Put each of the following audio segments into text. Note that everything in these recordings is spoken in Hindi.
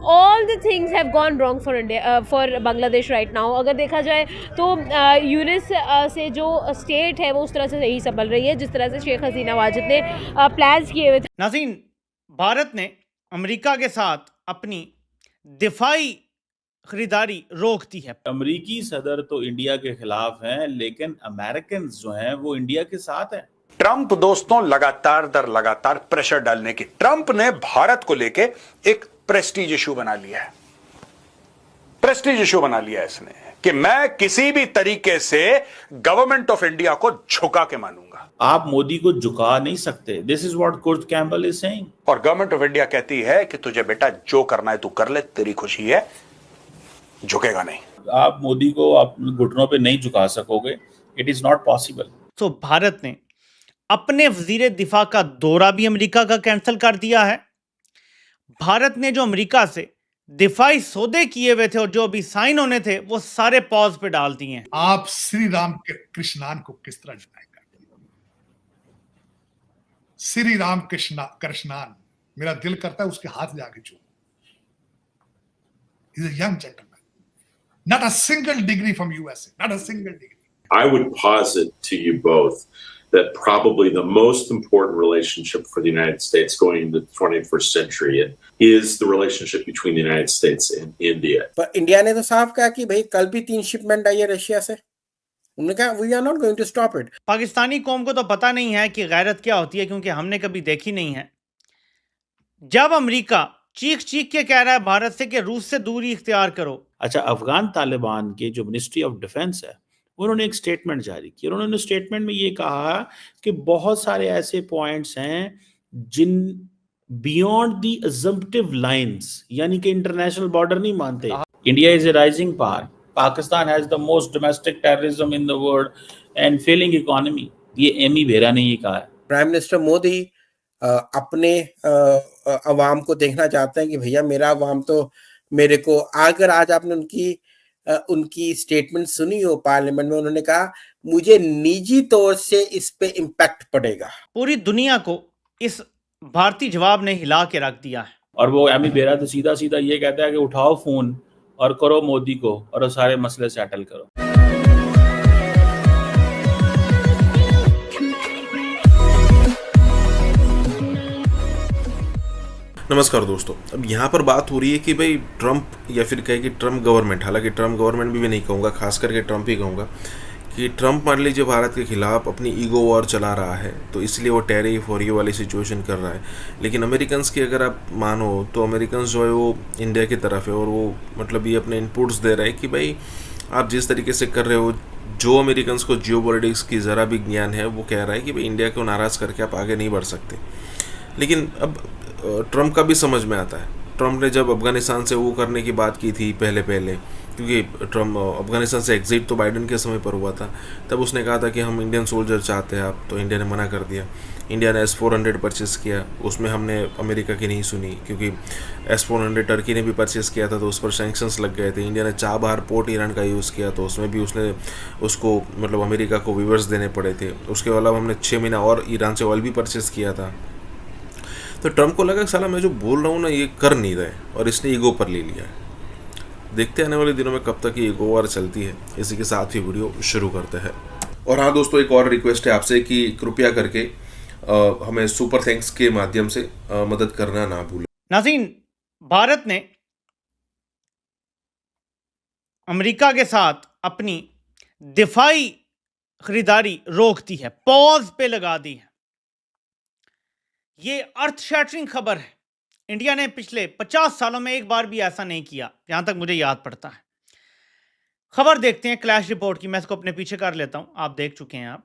All the things have gone wrong for India, for Bangladesh right now. अगर देखा जाए तो यूनिस से जो स्टेट है वो उस तरह से नहीं संभल रही है जिस तरह से शेख हसीना वाजिद ने प्लान्स किए हुए थे। नाज़रीन, भारत ने अमेरिका के साथ अपनी दिफाई खरीदारी रोक दी है। अमेरिकी सदर तो इंडिया के खिलाफ हैं, लेकिन अमेरिकन जो हैं वो इंडिया के साथ हैं। ट्रंप दोस्तों लगातार दर लगातार प्रेशर डालने की, ट्रंप ने भारत को लेके एक प्रेस्टीज इशू बना लिया है। प्रेस्टीज इशू बना लिया है इसने कि मैं किसी भी तरीके से गवर्नमेंट ऑफ इंडिया को झुका के मानूंगा। आप मोदी को झुका नहीं सकते। This is what Kurt Campbell is saying. और गवर्नमेंट ऑफ इंडिया कहती है कि तुझे बेटा जो करना है तू कर ले, तेरी खुशी है, झुकेगा नहीं। आप मोदी को अपने घुटनों पे नहीं झुका सकोगे। It is not possible. तो भारत ने अपने वजीर दिफा का दौरा भी अमेरिका का कैंसिल कर दिया है। भारत ने जो अमेरिका से दिफाई सौदे किए हुए थे और जो अभी साइन होने थे वो सारे पॉज पे डाल दिए हैं। आप श्री राम के कृष्णान को किस तरह जनाएगा? श्री राम कृष्णान, मेरा दिल करता है उसके हाथ जाके चूमूं। He's a young gentleman. Not a single degree from USA. Not a single degree. I would posit to you both that probably the most important relationship for the United States going into the 21st century is the relationship between the United States and India. पर इंडिया ने तो साफ कहा कि भाई कल भी 3 शिपमेंट आई है रशिया से। उन्होंने कहा we are not going to stop it. Pakistani कौम को तो पता नहीं है कि गैरत क्या होती है, क्योंकि हमने कभी देखी नहीं है। जब अमेरिका चीख चीख के कह रहा है भारत से कि रूस से दूरी इख्तियार करो। अच्छा, अफगान तालिबान के जो मिनिस्ट्री ऑफ डिफेंस है उन्होंने एक स्टेटमेंट जारी की और उन्होंने स्टेटमेंट में ये कहा कि बहुत सारे ऐसे पॉइंट्स हैं जिन बियॉन्ड दी अजम्पटिव लाइंस, यानी कि इंटरनेशनल बॉर्डर नहीं मानते। India is a rising power, Pakistan has the most domestic terrorism in the world and failing economy. ये एमी बेरा ने ये कहा है। प्राइम मिनिस्टर मोदी अपने अवाम को देखना चाहते हैं कि भैया मेरा अवाम तो मेरे को, अगर आज आपने उनकी स्टेटमेंट सुनी हो पार्लियामेंट में, उन्होंने कहा मुझे निजी तौर से इस पे इम्पैक्ट पड़ेगा। पूरी दुनिया को इस भारतीय जवाब ने हिला के रख दिया है। और वो एमी बेरा तो सीधा सीधा ये कहता है कि उठाओ फोन और करो मोदी को और सारे मसले सेटल करो। नमस्कार दोस्तों, अब यहाँ पर बात हो रही है कि भाई ट्रंप या फिर कहे कि ट्रंप गवर्नमेंट, हालांकि ट्रंप गवर्नमेंट भी मैं नहीं कहूँगा, खास करके ट्रंप ही कहूँगा कि ट्रंप मान लीजिए भारत के खिलाफ अपनी ईगो वॉर चला रहा है, तो इसलिए वो टैरिफ और ये वाली सिचुएशन कर रहा है। लेकिन अमेरिकन्स की अगर आप मानो तो अमेरिकन्स जो है वो इंडिया की तरफ है और वो मतलब ये अपने इनपुट्स दे रहे हैं कि भाई आप जिस तरीके से कर रहे हो, जो अमेरिकन्स को जियोपॉलिटिक्स की ज़रा भी ज्ञान है वो कह रहा है कि भाई इंडिया को नाराज़ करके आप आगे नहीं बढ़ सकते। लेकिन अब ट्रंप का भी समझ में आता है। ट्रंप ने जब अफ़गानिस्तान से वो करने की बात की थी पहले क्योंकि ट्रंप अफ़गानिस्तान से एग्जिट तो बाइडन के समय पर हुआ था, तब उसने कहा था कि हम इंडियन सोल्जर चाहते हैं आप, तो इंडिया ने मना कर दिया। इंडिया ने S-400 परचेज़ किया, उसमें हमने अमेरिका की नहीं सुनी क्योंकि S-400 टर्की ने भी परचेज़ किया था तो उस पर सैंक्शंस लग गए थे। इंडिया ने चाबहार पोर्ट ईरान का यूज़ किया तो उसमें भी उसने उसको मतलब अमेरिका को विवर्स देने पड़े थे। उसके अलावा हमने 6 महीना और ईरान से ऑयल भी परचेज़ किया था। तो ट्रंप को लगा साला मैं जो बोल रहा हूँ ना ये कर नहीं रहे और इसने ईगो पर ले लिया है। देखते आने वाले दिनों में कब तक ये ईगो वार चलती है। इसी के साथ ही वीडियो शुरू करते हैं। और हाँ दोस्तों, एक और रिक्वेस्ट है आपसे कि कृपया करके हमें सुपर थैंक्स के माध्यम से मदद करना ना भूलें। नाज़रीन, भारत ने अमेरिका के साथ अपनी दिफाई खरीदारी रोक दी है, पॉज पे लगा दी है। ये अर्थ शैटरिंग खबर है। इंडिया ने पिछले 50 सालों में एक बार भी ऐसा नहीं किया, जहां तक मुझे याद पड़ता है। खबर देखते हैं क्लैश रिपोर्ट की। मैं इसको अपने पीछे कर लेता हूं, आप देख चुके हैं। आप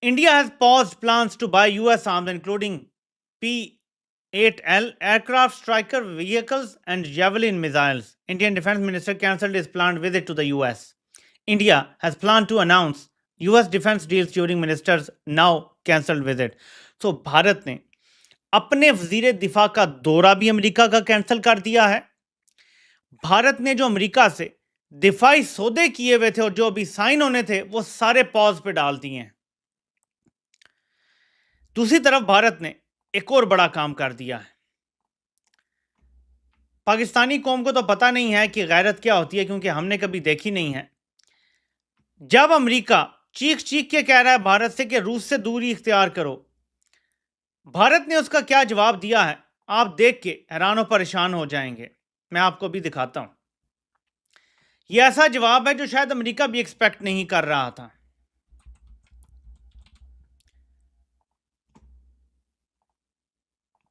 India has paused plans to buy US arms including P-8L aircraft Striker vehicles and Javelin missiles. Indian Defense Minister cancelled his planned visit to the US. India has planned to announce US defense deals during minister's now cancelled visit. So Bharat ने अपने वजीर दिफा का दौरा भी अमेरिका का कैंसिल कर दिया है। भारत ने जो अमेरिका से दिफाई सौदे किए हुए थे और जो अभी साइन होने थे वो सारे पॉज पे डाल दिए हैं। दूसरी तरफ भारत ने एक और बड़ा काम कर दिया है। पाकिस्तानी कौम को तो पता नहीं है कि गैरत क्या होती है, क्योंकि हमने कभी देखी नहीं है। जब अमेरिका चीख चीख के कह रहा है भारत से कि रूस से दूरी इख्तियार करो, भारत ने उसका क्या जवाब दिया है आप देख के हैरान और परेशान हो जाएंगे। मैं आपको भी दिखाता हूं। यह ऐसा जवाब है जो शायद अमेरिका भी एक्सपेक्ट नहीं कर रहा था।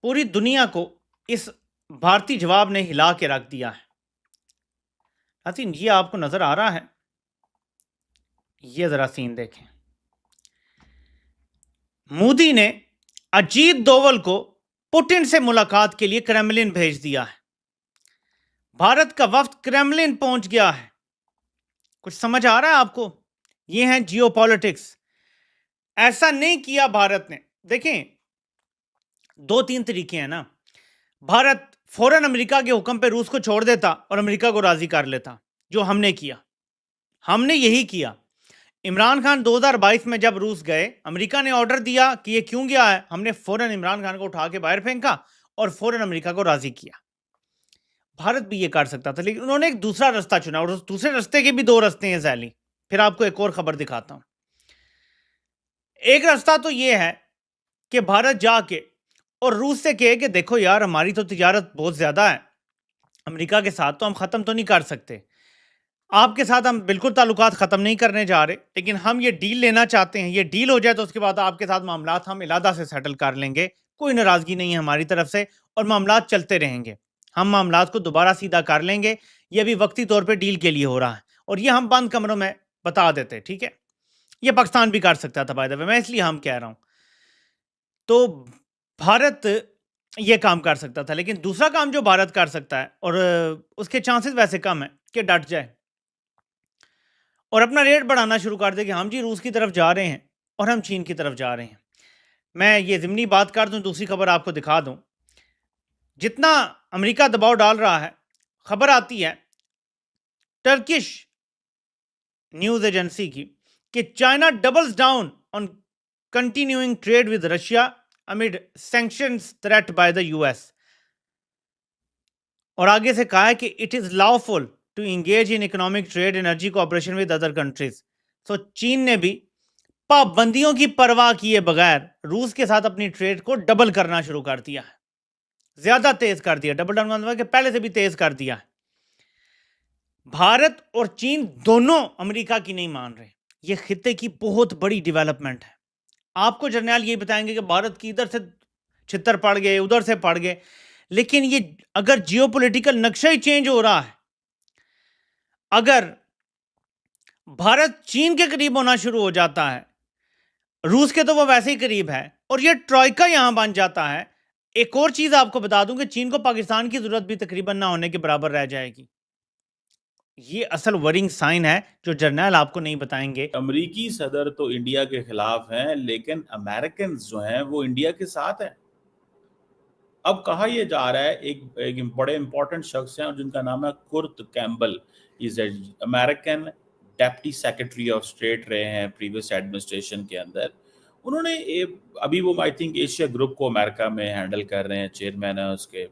पूरी दुनिया को इस भारतीय जवाब ने हिला के रख दिया है। नाज़रीन, ये आपको नजर आ रहा है? ये जरा सीन देखें। मोदी ने अजीत दोवल को पुतिन से मुलाकात के लिए क्रेमलिन भेज दिया है। भारत का वफ्द क्रेमलिन पहुंच गया है। कुछ समझ आ रहा है आपको? ये है जियोपॉलिटिक्स। ऐसा नहीं किया भारत ने। देखें, 2-3 तरीके हैं ना। भारत फौरन अमेरिका के हुक्म पे रूस को छोड़ देता और अमेरिका को राजी कर लेता, जो हमने किया। हमने यही किया। इमरान खान 2022 में जब रूस गए, अमेरिका ने ऑर्डर दिया कि ये क्यों गया है, हमने फौरन इमरान खान को उठा के बाहर फेंका और फौरन अमेरिका को राजी किया। भारत भी ये कर सकता था, लेकिन उन्होंने एक दूसरा रास्ता चुना, और उस दूसरे रास्ते के भी 2 रास्ते हैं जैली। फिर आपको एक और खबर दिखाता हूं। एक रास्ता तो ये है कि भारत जाके और रूस से कहे कि देखो यार, हमारी तो तिजारत बहुत ज्यादा है अमेरिका के साथ, तो हम खत्म तो नहीं कर सकते। आपके साथ हम बिल्कुल ताल्लुकात ख़त्म नहीं करने जा रहे, लेकिन हम ये डील लेना चाहते हैं। ये डील हो जाए तो उसके बाद आपके साथ मामलात हम इलादा से सेटल कर लेंगे। कोई नाराज़गी नहीं है हमारी तरफ से, और मामलात चलते रहेंगे। हम मामलात को दोबारा सीधा कर लेंगे। ये अभी वक्ती तौर पे डील के लिए हो रहा है, और ये हम बंद कमरों में बता देते, ठीक है? ये पाकिस्तान भी कर सकता था बाय द वे, मैं इसलिए हम कह रहा हूँ। तो भारत ये काम कर सकता था, लेकिन दूसरा काम जो भारत कर सकता है, और उसके चांसेस वैसे कम है कि डट जाए और अपना रेट बढ़ाना शुरू कर दे कि हम जी रूस की तरफ जा रहे हैं और हम चीन की तरफ जा रहे हैं। मैं ये ज़िमनी बात कर दूं, दूसरी खबर आपको दिखा दूं। जितना अमेरिका दबाव डाल रहा है, खबर आती है टर्किश न्यूज़ एजेंसी की कि China doubles down on continuing trade with Russia amid sanctions threat by the US. और आगे से कहा है कि it is lawful to engage in economic trade energy cooperation with other countries. So चीन ने भी पाबंदियों की परवाह किए बगैर रूस के साथ अपनी ट्रेड को डबल करना शुरू कर दिया है, ज्यादा तेज कर दिया। डबल डाउन मतलब कि पहले से भी तेज कर दिया है। भारत और चीन दोनों अमेरिका की नहीं मान रहे। यह खित्ते की बहुत बड़ी डेवलपमेंट है। आपको जर्नैल ये बताएंगे कि भारत की इधर से छितर पड़ गए, उधर से पड़ गए, लेकिन ये अगर जियोपॉलिटिकल नक्शा ही चेंज हो रहा है, अगर भारत चीन के करीब होना शुरू हो जाता है, रूस के तो वो वैसे ही करीब है, और ये ट्रॉइका यहां बन जाता है। एक और चीज आपको बता दूं कि चीन को पाकिस्तान की जरूरत भी तकरीबन ना होने के बराबर रह जाएगी। ये असल वरिंग साइन है जो जर्नल आपको नहीं बताएंगे। अमेरिकी सदर तो इंडिया के खिलाफ हैं, लेकिन अमेरिकन जो हैं वो इंडिया के साथ हैं। अब कहा यह जा रहा है, एक बड़े इंपॉर्टेंट शख्स हैं और जिनका नाम है Kurt Campbell, is American deputy secretary of state रहे हैं प्रीवियस एडमिनिस्ट्रेशन के अंदर। उन्होंने अभी वो आई थिंक एशिया ग्रुप को अमेरिका में हैंडल कर रहे हैं, चेयरमैन है उसके।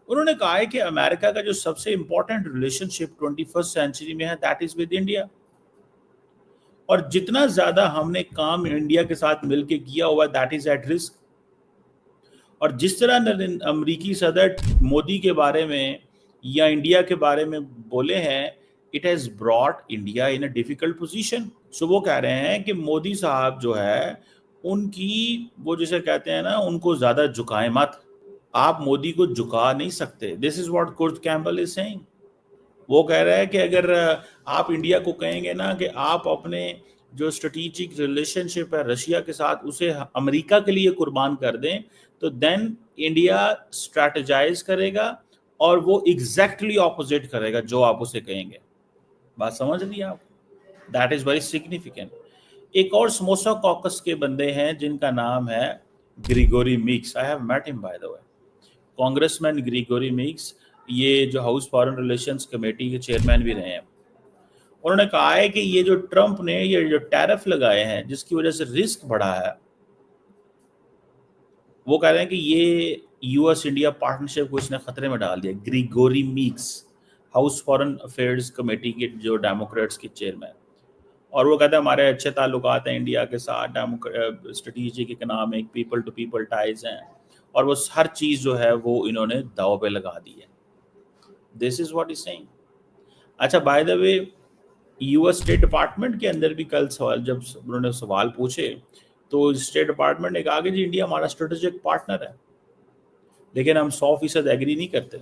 उन्होंने कहा है कि अमेरिका का जो सबसे इंपॉर्टेंट रिलेशनशिप 21st सेंचुरी में है दैट इज विद इंडिया, और जितना ज्यादा हमने काम इंडिया के साथ मिलकर किया हुआ दैट इज एट रिस्क। और जिस तरह अमेरिकी सदर मोदी के बारे में या इंडिया के बारे में बोले हैं, it has brought India in a difficult position. So वो कह रहे हैं कि मोदी साहब जो है उनकी, वो जैसे कहते हैं ना, उनको ज्यादा झुकाए मत, आप मोदी को झुका नहीं सकते। This is what Kurt Campbell is saying. वो कह रहे हैं कि अगर आप इंडिया को कहेंगे ना कि आप अपने जो स्ट्रेटेजिक रिलेशनशिप है रशिया के साथ उसे अमेरिका के लिए कुर्बान कर दें, तो देन इंडिया स्ट्रैटेजाइज करेगा और वो एग्जैक्टली ऑपोजिट करेगा जो आप उसे कहेंगे। बात समझ लिया आप? That is very significant. एक और समोसा कॉकस के बंदे हैं जिनका नाम है Gregory Meeks. I have met him by the way. Congressman Gregory Meeks, ये जो हाउस फॉरेन रिलेशंस कमेटी के चेयरमैन भी रहे हैं। उन्होंने कहा है कि ये जो ट्रंप ने ये जो टैरिफ लगाए हैं जिसकी वजह से रिस्क बढ़ा है, वो कह रहे हैं कि ये यूएस इंडिया पार्टनरशिप को इसने खतरे में डाल दिया। Gregory Meeks, house foreign affairs committee के जो डेमोक्रेट्स के चेयरमैन, और वो कहते हैं हमारे अच्छे ताल्लुकात हैं इंडिया के साथ, strategic economic people to people ties हैं, और वो हर चीज़ जो है वो इन्होंने दाव पे लगा दी है। This is what is saying. अच्छा, by the way US State Department के अंदर भी कल सवाल, जब उन्होंने सवाल पूछे तो स्टेट डिपार्टमेंट ने कहा कि जी इंडिया हमारा स्ट्रेटेजिक पार्टनर है, लेकिन हम 100% एग्री नहीं करते।